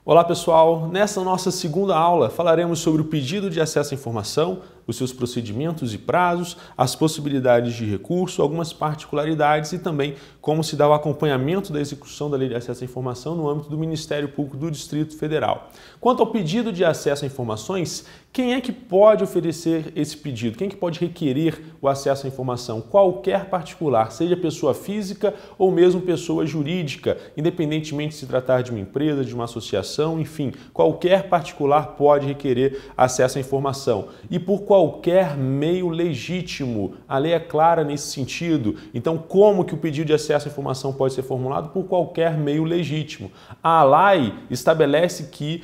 Olá pessoal, nessa nossa segunda aula falaremos sobre o pedido de acesso à informação, os seus procedimentos e prazos, as possibilidades de recurso, algumas particularidades e também como se dá o acompanhamento da execução da Lei de Acesso à Informação no âmbito do Ministério Público do Distrito Federal. Quanto ao pedido de acesso a informações, quem é que pode oferecer esse pedido? Quem é que pode requerer o acesso à informação? Qualquer particular, seja pessoa física ou mesmo pessoa jurídica, independentemente de se tratar de uma empresa, de uma associação, enfim, qualquer particular pode requerer acesso à informação e por qualquer meio legítimo. A lei é clara nesse sentido. Então, como que o pedido de acesso à informação pode ser formulado? Por qualquer meio legítimo. A ALAI estabelece que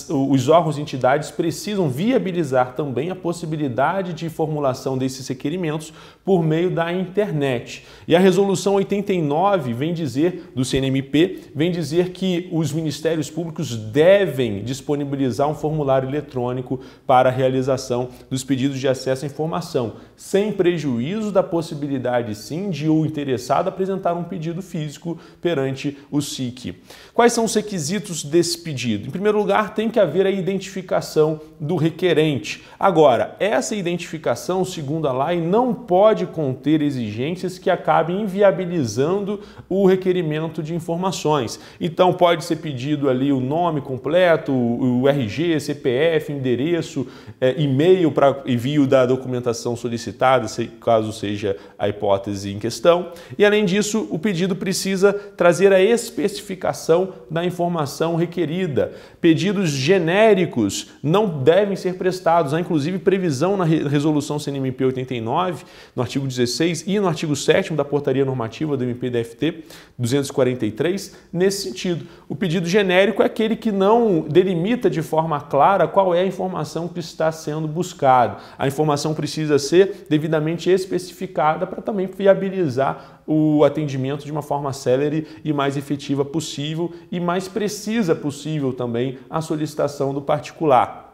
os órgãos e entidades precisam viabilizar também a possibilidade de formulação desses requerimentos por meio da internet. E a resolução 89 vem dizer, do CNMP, vem dizer que os ministérios públicos devem disponibilizar um formulário eletrônico para a realização dos pedidos de acesso à informação, sem prejuízo da possibilidade, sim, de o interessado apresentar um pedido físico perante o SIC. Quais são os requisitos desse pedido? Em primeiro lugar, tem que haver a identificação do requerente. Agora, essa identificação, segundo a lei, não pode conter exigências que acabem inviabilizando o requerimento de informações. Então, pode ser pedido ali o nome completo, o RG, CPF, endereço, e-mail para envio da documentação solicitada, caso seja a hipótese em questão. E, além disso, o pedido precisa trazer a especificação da informação requerida. Pedidos genéricos não devem ser prestados. Há, inclusive, previsão na Resolução CNMP 89, no artigo 16 e no artigo 7º da Portaria Normativa do MPDFT 243, nesse sentido. O pedido genérico é aquele que não delimita de forma clara qual é a informação que está sendo buscada. A informação precisa ser devidamente especificada para também viabilizar o atendimento de uma forma célere e mais efetiva possível e mais precisa possível também a solicitação do particular.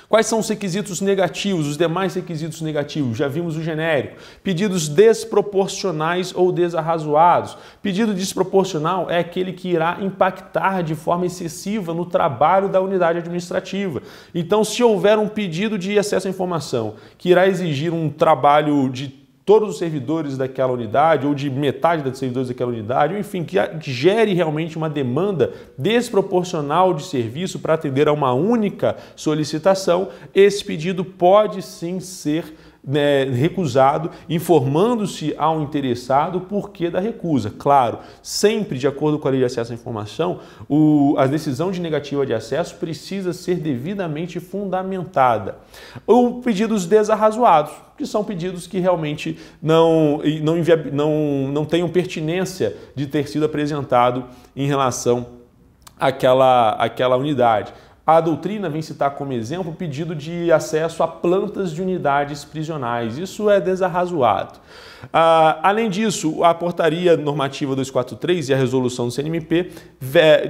Quais são os requisitos negativos, os demais requisitos negativos? Já vimos o genérico. Pedidos desproporcionais ou desarrazoados. Pedido desproporcional é aquele que irá impactar de forma excessiva no trabalho da unidade administrativa. Então, se houver um pedido de acesso à informação que irá exigir um trabalho de todos os servidores daquela unidade ou de metade dos servidores daquela unidade, ou enfim, que gere realmente uma demanda desproporcional de serviço para atender a uma única solicitação, esse pedido pode sim ser recusado, informando-se ao interessado o porquê da recusa. Claro, sempre de acordo com a Lei de Acesso à Informação, a decisão de negativa de acesso precisa ser devidamente fundamentada. Ou pedidos desarrazoados, que são pedidos que realmente não tenham pertinência de ter sido apresentado em relação àquela unidade. A doutrina vem citar como exemplo o pedido de acesso a plantas de unidades prisionais. Isso é desarrazoado. Além disso, a Portaria Normativa 243 e a resolução do CNMP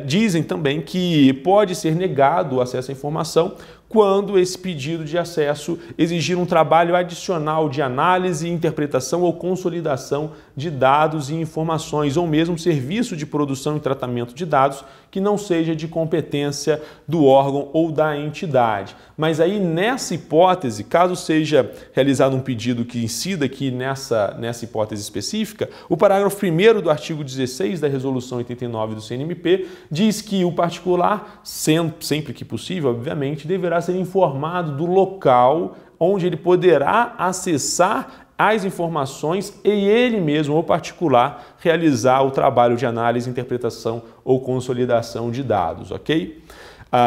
dizem também que pode ser negado o acesso à informação quando esse pedido de acesso exigir um trabalho adicional de análise, interpretação ou consolidação de dados e informações, ou mesmo serviço de produção e tratamento de dados que não seja de competência do órgão ou da entidade. Mas aí, nessa hipótese, caso seja realizado um pedido que incida aqui nessa hipótese específica, o parágrafo 1º do artigo 16 da Resolução 89 do CNMP diz que o particular, sempre que possível, obviamente, deverá ser informado do local onde ele poderá acessar as informações e ele mesmo, ou particular, realizar o trabalho de análise, interpretação ou consolidação de dados, ok?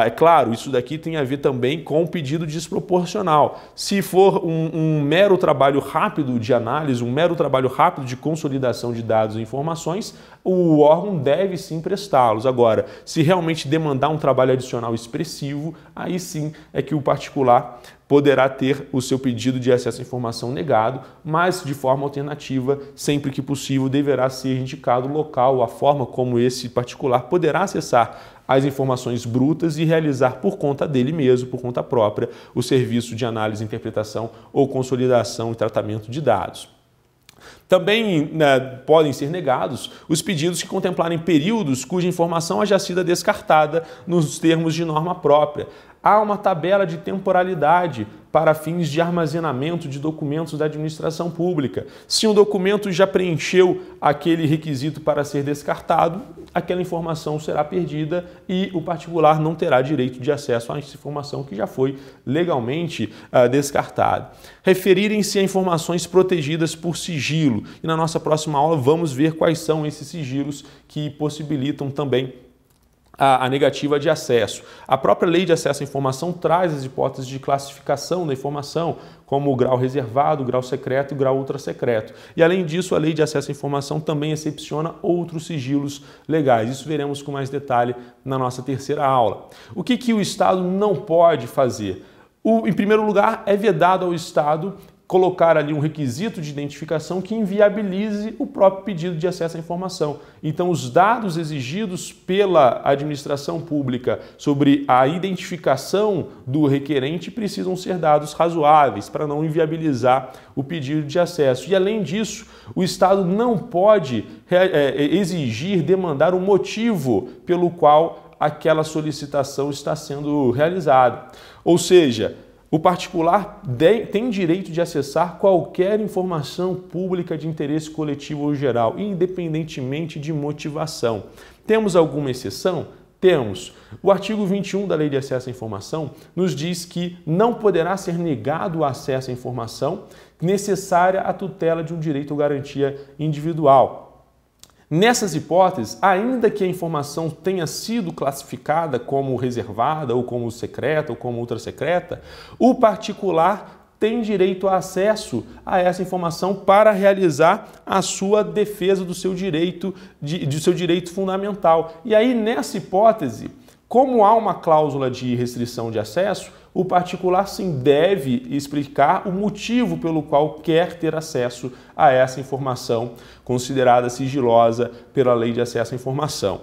É claro, isso daqui tem a ver também com o pedido desproporcional. Se for um mero trabalho rápido de análise, um mero trabalho rápido de consolidação de dados e informações, o órgão deve sim prestá-los. Agora, se realmente demandar um trabalho adicional expressivo, aí sim é que o particular poderá ter o seu pedido de acesso à informação negado, mas de forma alternativa, sempre que possível, deverá ser indicado o local, a forma como esse particular poderá acessar as informações brutas e realizar por conta dele mesmo, por conta própria, o serviço de análise, interpretação ou consolidação e tratamento de dados. Também podem ser negados os pedidos que contemplarem períodos cuja informação haja sido descartada nos termos de norma própria. Há uma tabela de temporalidade para fins de armazenamento de documentos da administração pública. Se um documento já preencheu aquele requisito para ser descartado, aquela informação será perdida e o particular não terá direito de acesso a essa informação que já foi legalmente descartada. Referirem-se a informações protegidas por sigilo. E na nossa próxima aula vamos ver quais são esses sigilos que possibilitam também a negativa de acesso. A própria Lei de Acesso à Informação traz as hipóteses de classificação da informação, como o grau reservado, o grau secreto e o grau ultrasecreto. E além disso, a Lei de Acesso à Informação também excepciona outros sigilos legais. Isso veremos com mais detalhe na nossa terceira aula. O que o Estado não pode fazer? Em primeiro lugar, é vedado ao Estado colocar ali um requisito de identificação que inviabilize o próprio pedido de acesso à informação. Então, os dados exigidos pela administração pública sobre a identificação do requerente precisam ser dados razoáveis para não inviabilizar o pedido de acesso. E, além disso, o Estado não pode exigir, demandar um motivo pelo qual aquela solicitação está sendo realizada. Ou seja, o particular tem direito de acessar qualquer informação pública de interesse coletivo ou geral, independentemente de motivação. Temos alguma exceção? Temos. O artigo 21 da Lei de Acesso à Informação nos diz que não poderá ser negado o acesso à informação necessária à tutela de um direito ou garantia individual. Nessas hipóteses, ainda que a informação tenha sido classificada como reservada, ou como secreta, ou como ultrasecreta, o particular tem direito a acesso a essa informação para realizar a sua defesa do seu direito, fundamental. E aí, nessa hipótese, como há uma cláusula de restrição de acesso, o particular sim deve explicar o motivo pelo qual quer ter acesso a essa informação considerada sigilosa pela Lei de Acesso à Informação.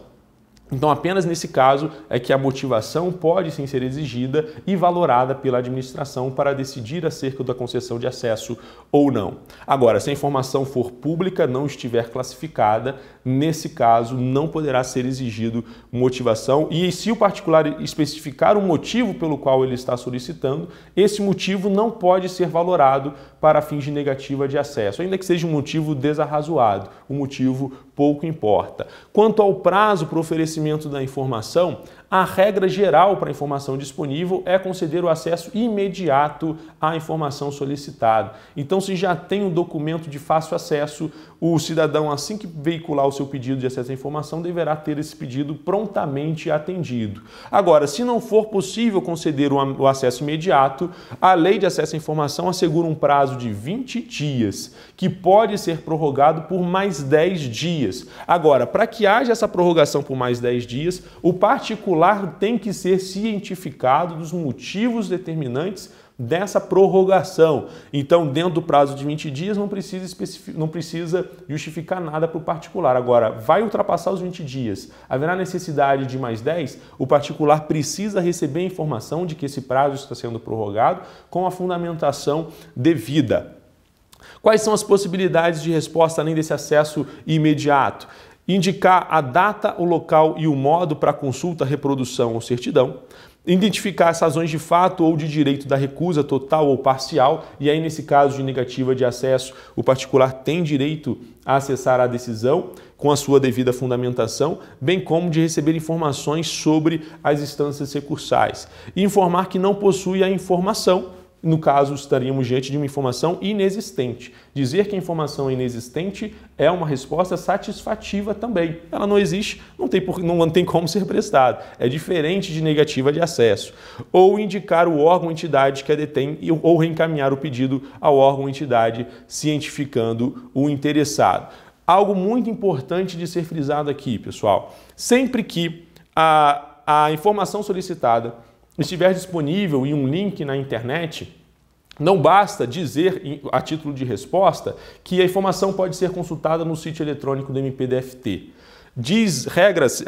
Então, apenas nesse caso é que a motivação pode sim ser exigida e valorada pela administração para decidir acerca da concessão de acesso ou não. Agora, se a informação for pública, não estiver classificada, nesse caso não poderá ser exigido motivação e se o particular especificar o motivo pelo qual ele está solicitando, esse motivo não pode ser valorado para fins de negativa de acesso, ainda que seja um motivo desarrazoado, um motivo pouco importa. Quanto ao prazo para o oferecimento da informação, a regra geral para a informação disponível é conceder o acesso imediato à informação solicitada. Então, se já tem um documento de fácil acesso, o cidadão, assim que veicular o seu pedido de acesso à informação, deverá ter esse pedido prontamente atendido. Agora, se não for possível conceder o acesso imediato, a Lei de Acesso à Informação assegura um prazo de 20 dias, que pode ser prorrogado por mais 10 dias. Agora, para que haja essa prorrogação por mais 10 dias, o particular tem que ser cientificado dos motivos determinantes dessa prorrogação. Então, dentro do prazo de 20 dias, não precisa justificar nada para o particular. Agora, vai ultrapassar os 20 dias, haverá necessidade de mais 10, o particular precisa receber a informação de que esse prazo está sendo prorrogado com a fundamentação devida. Quais são as possibilidades de resposta além desse acesso imediato? Indicar a data, o local e o modo para consulta, reprodução ou certidão. Identificar as razões de fato ou de direito da recusa total ou parcial, e aí nesse caso de negativa de acesso, o particular tem direito a acessar a decisão com a sua devida fundamentação, bem como de receber informações sobre as instâncias recursais. E informar que não possui a informação. No caso, estaríamos diante de uma informação inexistente. Dizer que a informação é inexistente é uma resposta satisfativa também. Ela não existe, não tem como ser prestada. É diferente de negativa de acesso. Ou indicar o órgão ou entidade que a detém ou reencaminhar o pedido ao órgão ou entidade cientificando o interessado. Algo muito importante de ser frisado aqui, pessoal. Sempre que a informação solicitada estiver disponível em um link na internet, não basta dizer, a título de resposta, que a informação pode ser consultada no sítio eletrônico do MPDFT. diz regras,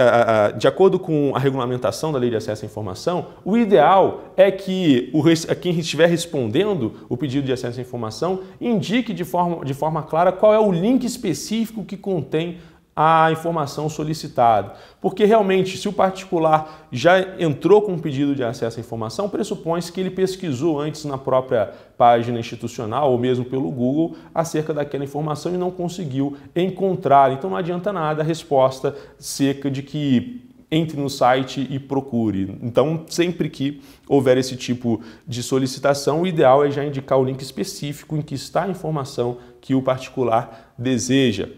de acordo com a regulamentação da Lei de Acesso à Informação, o ideal é que quem estiver respondendo o pedido de acesso à informação indique de forma clara qual é o link específico que contém a informação solicitada. Porque realmente, se o particular já entrou com um pedido de acesso à informação, pressupõe-se que ele pesquisou antes na própria página institucional ou mesmo pelo Google acerca daquela informação e não conseguiu encontrar. Então não adianta nada a resposta seca de que entre no site e procure. Então, sempre que houver esse tipo de solicitação, o ideal é já indicar o link específico em que está a informação que o particular deseja.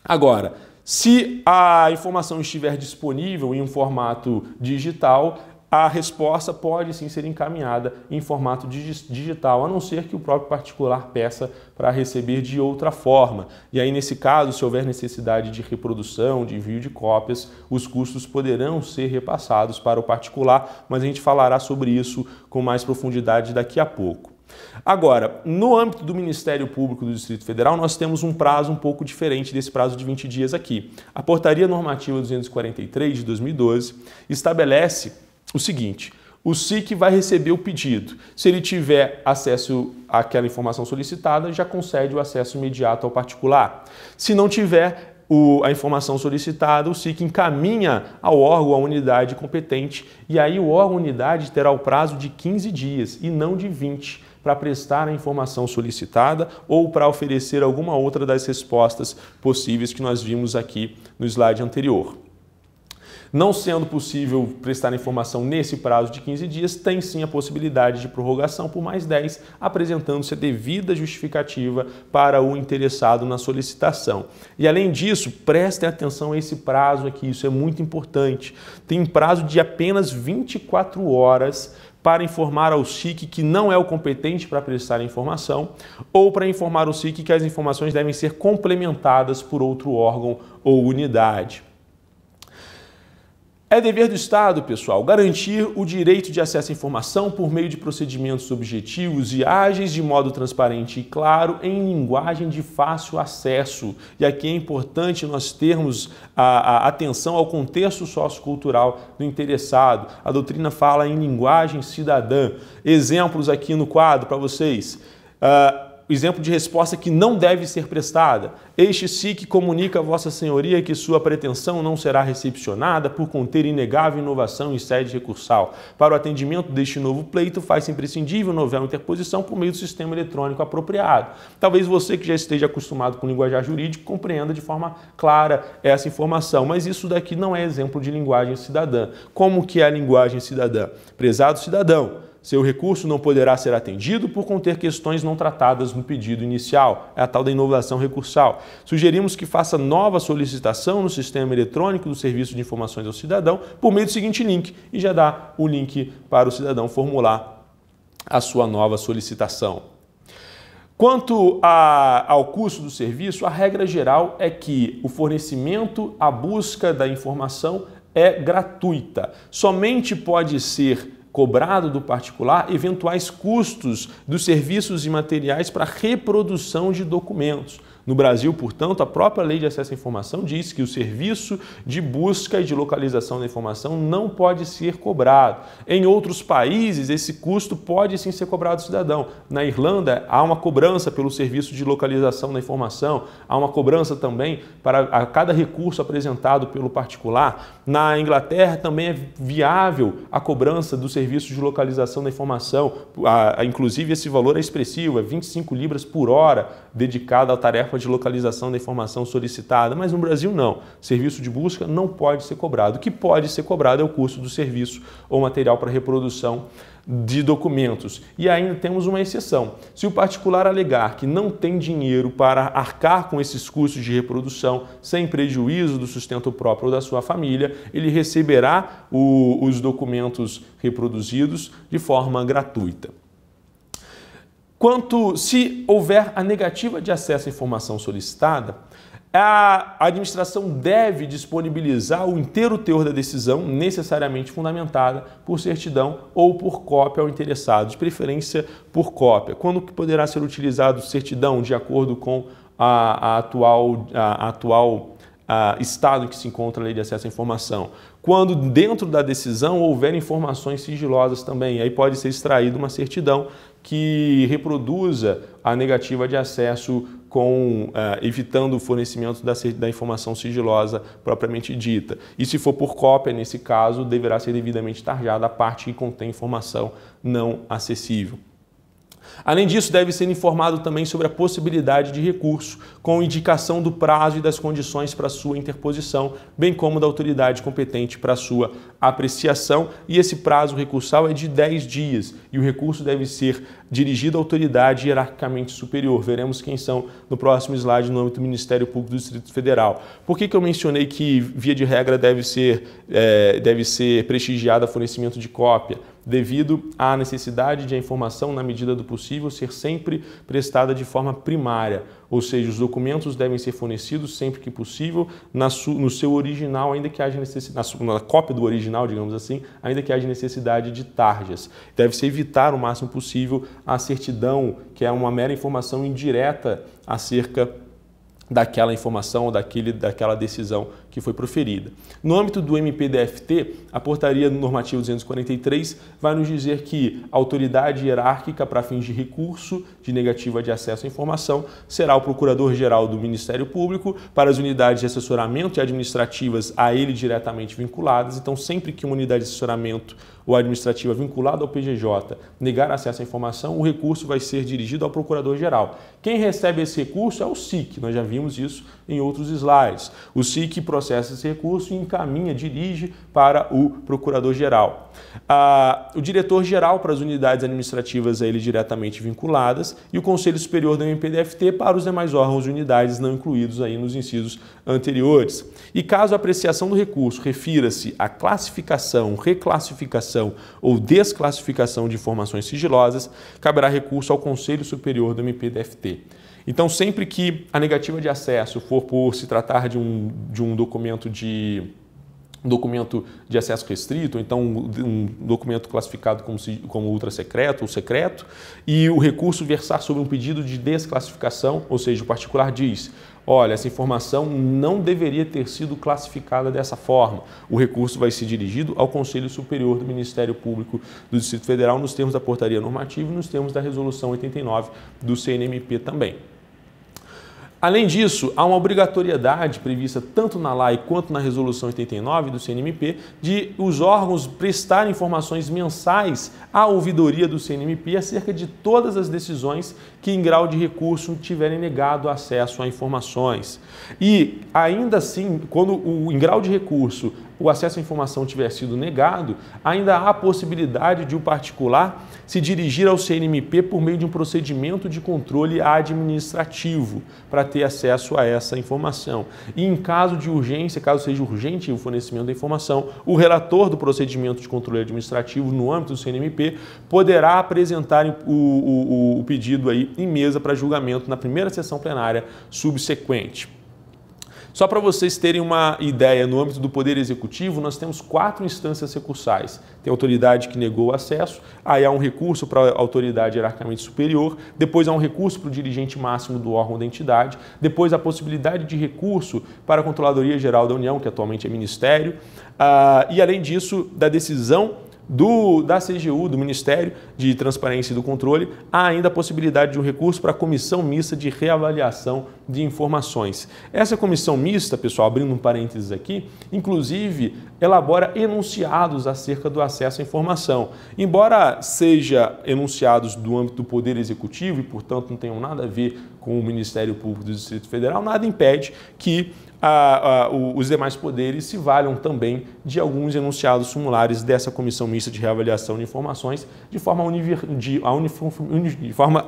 Agora, se a informação estiver disponível em um formato digital, a resposta pode sim ser encaminhada em formato digital, a não ser que o próprio particular peça para receber de outra forma. E aí, nesse caso, se houver necessidade de reprodução, de envio de cópias, os custos poderão ser repassados para o particular, mas a gente falará sobre isso com mais profundidade daqui a pouco. Agora, no âmbito do Ministério Público do Distrito Federal, nós temos um prazo um pouco diferente desse prazo de 20 dias aqui. A Portaria Normativa 243 de 2012 estabelece o seguinte: o SIC vai receber o pedido. Se ele tiver acesso àquela informação solicitada, já concede o acesso imediato ao particular. Se não tiver a informação solicitada, o SIC encaminha ao órgão, à unidade competente, e aí o órgão, a unidade, terá o prazo de 15 dias e não de 20 para prestar a informação solicitada ou para oferecer alguma outra das respostas possíveis que nós vimos aqui no slide anterior. Não sendo possível prestar informação nesse prazo de 15 dias, tem sim a possibilidade de prorrogação por mais 10, apresentando-se a devida justificativa para o interessado na solicitação. E além disso, prestem atenção a esse prazo aqui, isso é muito importante. Tem prazo de apenas 24 horas para informar ao SIC que não é o competente para prestar a informação ou para informar o SIC que as informações devem ser complementadas por outro órgão ou unidade. É dever do Estado, pessoal, garantir o direito de acesso à informação por meio de procedimentos objetivos e ágeis, de modo transparente e claro, em linguagem de fácil acesso. E aqui é importante nós termos a atenção ao contexto sociocultural do interessado. A doutrina fala em linguagem cidadã. Exemplos aqui no quadro para vocês. Exemplo de resposta que não deve ser prestada. Este SIC comunica a Vossa Senhoria que sua pretensão não será recepcionada por conter inegável inovação em sede recursal. Para o atendimento deste novo pleito, faz-se imprescindível novel interposição por meio do sistema eletrônico apropriado. Talvez você que já esteja acostumado com linguajar jurídico compreenda de forma clara essa informação, mas isso daqui não é exemplo de linguagem cidadã. Como que é a linguagem cidadã? Prezado cidadão, seu recurso não poderá ser atendido por conter questões não tratadas no pedido inicial. É a tal da inovação recursal. Sugerimos que faça nova solicitação no sistema eletrônico do Serviço de Informações ao Cidadão por meio do seguinte link, e já dá o link para o cidadão formular a sua nova solicitação. Quanto ao custo do serviço, a regra geral é que o fornecimento, a busca da informação é gratuita. Somente pode ser cobrado do particular eventuais custos dos serviços e materiais para reprodução de documentos. No Brasil, portanto, a própria Lei de Acesso à Informação diz que o serviço de busca e de localização da informação não pode ser cobrado. Em outros países, esse custo pode sim ser cobrado do cidadão. Na Irlanda, há uma cobrança pelo serviço de localização da informação, há uma cobrança também para cada recurso apresentado pelo particular. Na Inglaterra, também é viável a cobrança do serviço de localização da informação. Inclusive, esse valor é expressivo, é 25 libras por hora dedicado à tarefa de localização da informação solicitada, mas no Brasil não. Serviço de busca não pode ser cobrado. O que pode ser cobrado é o custo do serviço ou material para reprodução de documentos. E ainda temos uma exceção. Se o particular alegar que não tem dinheiro para arcar com esses custos de reprodução, sem prejuízo do sustento próprio ou da sua família, ele receberá os documentos reproduzidos de forma gratuita. Se houver a negativa de acesso à informação solicitada, a administração deve disponibilizar o inteiro teor da decisão, necessariamente fundamentada por certidão ou por cópia ao interessado, de preferência por cópia. Quando que poderá ser utilizado certidão de acordo com a atual estado em que se encontra a lei de acesso à informação. Quando dentro da decisão houver informações sigilosas também, aí pode ser extraída uma certidão que reproduza a negativa de acesso evitando o fornecimento da informação sigilosa propriamente dita. E se for por cópia, nesse caso, deverá ser devidamente tarjada a parte que contém informação não acessível. Além disso, deve ser informado também sobre a possibilidade de recurso, com indicação do prazo e das condições para sua interposição, bem como da autoridade competente para sua apreciação. E esse prazo recursal é de 10 dias e o recurso deve ser dirigido à autoridade hierarquicamente superior. Veremos quem são no próximo slide no âmbito do Ministério Público do Distrito Federal. Por que eu mencionei que, via de regra, deve ser prestigiado o fornecimento de cópia? Devido à necessidade de a informação, na medida do possível, ser sempre prestada de forma primária, ou seja, os documentos devem ser fornecidos sempre que possível no seu original, ainda que haja necessidade, na cópia do original, digamos assim, ainda que haja necessidade de tarjas. Deve-se evitar o máximo possível a certidão, que é uma mera informação indireta acerca daquela informação ou daquela decisão que foi proferida. No âmbito do MPDFT, a portaria normativa 243 vai nos dizer que a autoridade hierárquica para fins de recurso de negativa de acesso à informação será o Procurador-Geral do Ministério Público para as unidades de assessoramento e administrativas a ele diretamente vinculadas. Então, sempre que uma unidade de assessoramento ou administrativa vinculada ao PGJ negar acesso à informação, o recurso vai ser dirigido ao Procurador-Geral. Quem recebe esse recurso é o SIC, nós já vimos isso em outros slides. O SIC processa esse recurso e encaminha, dirige para o Procurador-Geral. O Diretor-Geral para as unidades administrativas a ele diretamente vinculadas e o Conselho Superior do MPDFT para os demais órgãos e unidades não incluídos aí nos incisos anteriores. E caso a apreciação do recurso refira-se à classificação, reclassificação ou desclassificação de informações sigilosas, caberá recurso ao Conselho Superior do MPDFT. Então, sempre que a negativa de acesso for por se tratar de um documento de acesso restrito, ou então um documento classificado como ultrasecreto ou secreto, e o recurso versar sobre um pedido de desclassificação, ou seja, o particular diz: olha, essa informação não deveria ter sido classificada dessa forma. O recurso vai ser dirigido ao Conselho Superior do Ministério Público do Distrito Federal nos termos da portaria normativa e nos termos da Resolução 89 do CNMP também. Além disso, há uma obrigatoriedade prevista tanto na lei quanto na Resolução 89 do CNMP de os órgãos prestarem informações mensais à ouvidoria do CNMP acerca de todas as decisões que em grau de recurso tiverem negado acesso a informações. E ainda assim, quando em grau de recurso o acesso à informação tiver sido negado, ainda há a possibilidade de o particular se dirigir ao CNMP por meio de um procedimento de controle administrativo para ter acesso a essa informação. E em caso de urgência, caso seja urgente o fornecimento da informação, o relator do procedimento de controle administrativo no âmbito do CNMP poderá apresentar o pedido aí em mesa para julgamento na primeira sessão plenária subsequente. Só para vocês terem uma ideia, no âmbito do Poder Executivo, nós temos 4 instâncias recursais. Tem a autoridade que negou o acesso, aí há um recurso para a autoridade hierarquicamente superior, depois há um recurso para o dirigente máximo do órgão da entidade, depois a possibilidade de recurso para a Controladoria Geral da União, que atualmente é Ministério, e além disso, da decisão da CGU, do Ministério de Transparência e do Controle, há ainda a possibilidade de um recurso para a Comissão Mista de Reavaliação de Informações. Essa comissão mista, pessoal, abrindo um parênteses aqui, inclusive elabora enunciados acerca do acesso à informação. Embora seja enunciados do âmbito do Poder Executivo e, portanto, não tenham nada a ver com o Ministério Público do Distrito Federal, nada impede que os demais poderes se valham também de alguns enunciados formulares dessa Comissão Mista de Reavaliação de Informações de forma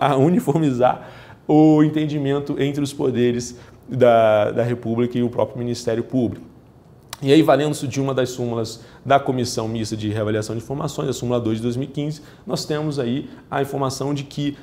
a uniformizar o entendimento entre os poderes da República e o próprio Ministério Público. E aí, valendo-se de uma das súmulas da Comissão Mista de Reavaliação de Informações, a súmula 2 de 2015, nós temos aí a informação de que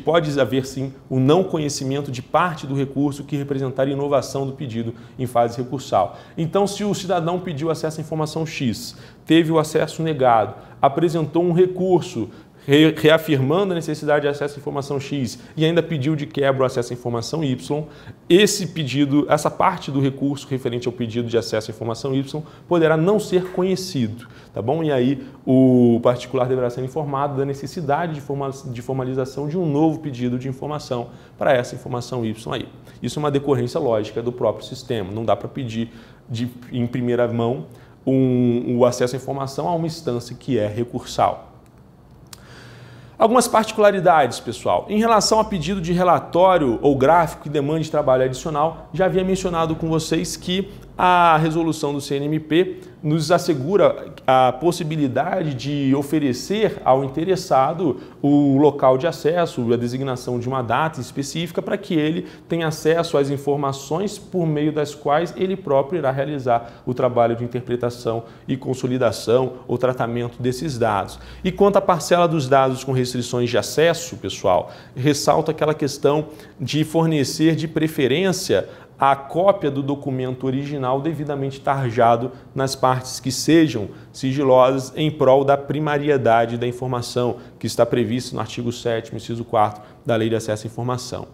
pode haver sim o não conhecimento de parte do recurso que representar inovação do pedido em fase recursal. Então, se o cidadão pediu acesso à informação X, teve o acesso negado, apresentou um recurso reafirmando a necessidade de acesso à informação X e ainda pediu de quebra o acesso à informação Y, esse pedido, essa parte do recurso referente ao pedido de acesso à informação Y poderá não ser conhecido, tá bom? E aí o particular deverá ser informado da necessidade de formalização de um novo pedido de informação para essa informação Y aí. Isso é uma decorrência lógica do próprio sistema, não dá para pedir em primeira mão o acesso à informação a uma instância que é recursal. Algumas particularidades, pessoal. Em relação a pedido de relatório ou gráfico que demande trabalho adicional, já havia mencionado com vocês que a resolução do CNMP nos assegura a possibilidade de oferecer ao interessado o local de acesso, a designação de uma data específica para que ele tenha acesso às informações por meio das quais ele próprio irá realizar o trabalho de interpretação e consolidação ou tratamento desses dados. E quanto à parcela dos dados com restrições de acesso, pessoal, ressalta aquela questão de fornecer de preferência a cópia do documento original devidamente tarjado nas partes que sejam sigilosas em prol da primariedade da informação, que está previsto no artigo 7º, inciso 4º da Lei de Acesso à Informação.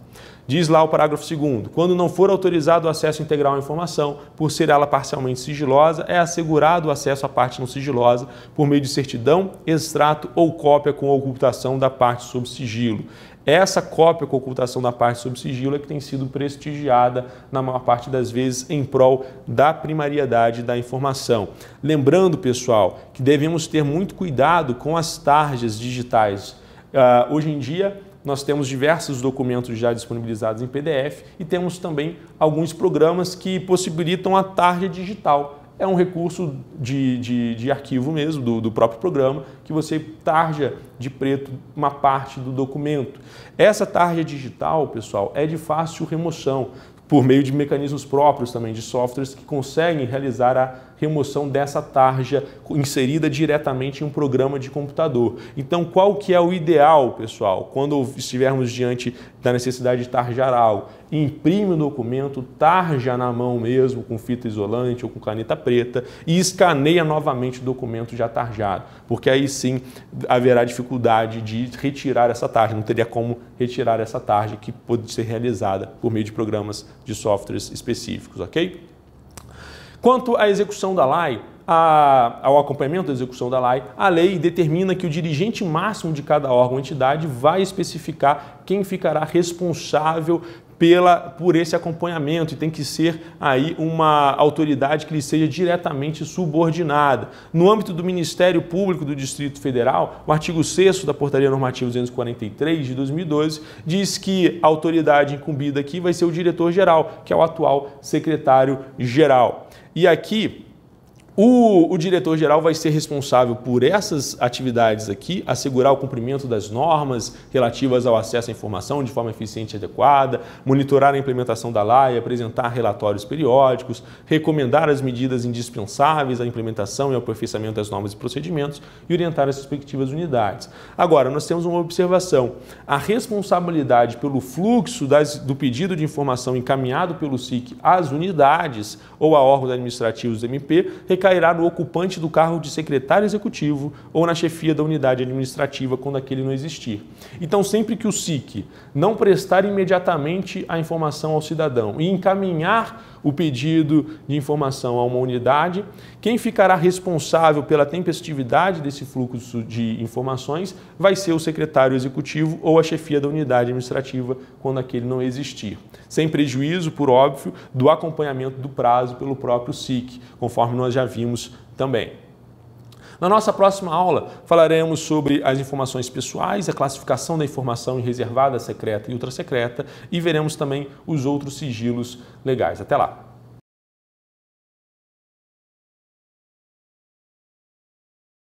Diz lá o parágrafo 2º, quando não for autorizado o acesso integral à informação, por ser ela parcialmente sigilosa, é assegurado o acesso à parte não sigilosa por meio de certidão, extrato ou cópia com ocultação da parte sob sigilo. Essa cópia com ocultação da parte sob sigilo é que tem sido prestigiada na maior parte das vezes em prol da primariedade da informação. Lembrando, pessoal, que devemos ter muito cuidado com as tarjas digitais. Hoje em dia, nós temos diversos documentos já disponibilizados em PDF e temos também alguns programas que possibilitam a tarja digital. É um recurso de arquivo mesmo, do próprio programa, que você tarja de preto uma parte do documento. Essa tarja digital, pessoal, é de fácil remoção, por meio de mecanismos próprios também, de softwares que conseguem realizar a remoção dessa tarja inserida diretamente em um programa de computador. Então, qual que é o ideal, pessoal? Quando estivermos diante da necessidade de tarjar algo, imprime o documento, tarja na mão mesmo, com fita isolante ou com caneta preta e escaneia novamente o documento já tarjado, porque aí sim haverá dificuldade de retirar essa tarja, não teria como retirar essa tarja que pode ser realizada por meio de programas de softwares específicos, ok? Quanto à execução da lei, ao acompanhamento da execução da lei, a lei determina que o dirigente máximo de cada órgão ou entidade vai especificar quem ficará responsável por esse acompanhamento e tem que ser aí uma autoridade que lhe seja diretamente subordinada. No âmbito do Ministério Público do Distrito Federal, o artigo 6º da Portaria Normativa 243 de 2012 diz que a autoridade incumbida aqui vai ser o diretor-geral, que é o atual secretário-geral. E aqui, o diretor-geral vai ser responsável por essas atividades aqui, assegurar o cumprimento das normas relativas ao acesso à informação de forma eficiente e adequada, monitorar a implementação da lei, apresentar relatórios periódicos, recomendar as medidas indispensáveis à implementação e ao aperfeiçoamento das normas e procedimentos e orientar as respectivas unidades. Agora, nós temos uma observação. A responsabilidade pelo fluxo do pedido de informação encaminhado pelo SIC às unidades ou a órgãos administrativos do MP recairá no ocupante do cargo de secretário executivo ou na chefia da unidade administrativa quando aquele não existir. Então, sempre que o SIC não prestar imediatamente a informação ao cidadão e encaminhar o pedido de informação a uma unidade, quem ficará responsável pela tempestividade desse fluxo de informações vai ser o secretário executivo ou a chefia da unidade administrativa quando aquele não existir, sem prejuízo, por óbvio, do acompanhamento do prazo pelo próprio SIC, conforme nós já vimos também. Na nossa próxima aula, falaremos sobre as informações pessoais, a classificação da informação em reservada, secreta e ultrasecreta e veremos também os outros sigilos legais. Até lá!